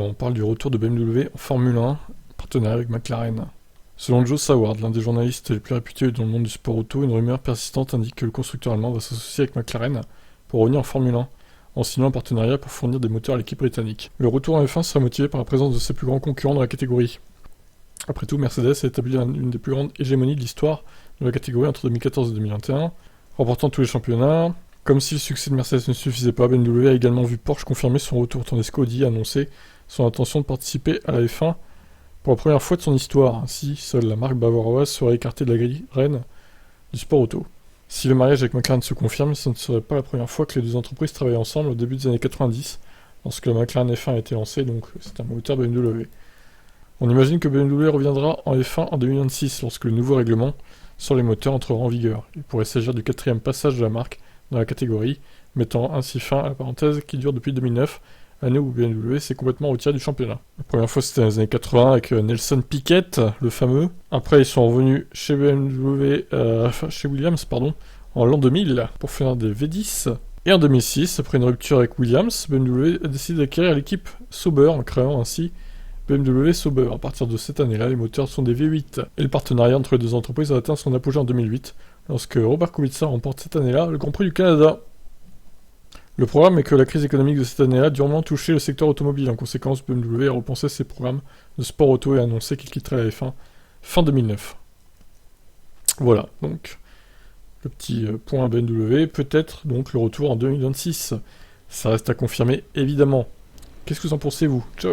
on parle du retour de BMW en Formule 1, partenariat avec McLaren. Selon Joe Saward, l'un des journalistes les plus réputés dans le monde du sport auto, une rumeur persistante indique que le constructeur allemand va s'associer avec McLaren pour revenir en Formule 1, en signant un partenariat pour fournir des moteurs à l'équipe britannique. Le retour en F1 sera motivé par la présence de ses plus grands concurrents dans la catégorie. Après tout, Mercedes a établi une des plus grandes hégémonies de l'histoire de la catégorie entre 2014 et 2021, remportant tous les championnats. Comme si le succès de Mercedes ne suffisait pas, BMW a également vu Porsche confirmer son retour, tandis qu'Audi a annoncé son intention de participer à la F1 pour la première fois de son histoire. Ainsi, seule la marque bavaroise serait écartée de la grille reine du sport auto. Si le mariage avec McLaren se confirme, ce ne serait pas la première fois que les deux entreprises travaillaient ensemble au début des années 90, lorsque la McLaren F1 a été lancée, donc c'est un moteur BMW. On imagine que BMW reviendra en F1 en 2026, lorsque le nouveau règlement sur les moteurs entrera en vigueur. Il pourrait s'agir du 4e passage de la marque dans la catégorie, mettant ainsi fin à la parenthèse qui dure depuis 2009, année où BMW s'est complètement retiré du championnat. La première fois c'était dans les années 80 avec Nelson Piquet, le fameux. Après ils sont revenus chez chez Williams, en l'an 2000 pour faire des V10. Et en 2006, après une rupture avec Williams, BMW a décidé d'acquérir l'équipe Sauber en créant ainsi BMW Sauber. À partir de cette année-là, les moteurs sont des V8. Et le partenariat entre les deux entreprises a atteint son apogée en 2008, lorsque Robert Kubica remporte cette année-là le Grand Prix du Canada. Le problème est que la crise économique de cette année-là a durement touché le secteur automobile. En conséquence, BMW a repensé ses programmes de sport auto et a annoncé qu'il quitterait la F1 fin 2009. Voilà, donc le petit point BMW, peut-être donc le retour en 2026. Ça reste à confirmer, évidemment. Qu'est-ce que vous en pensez, vous ? Ciao.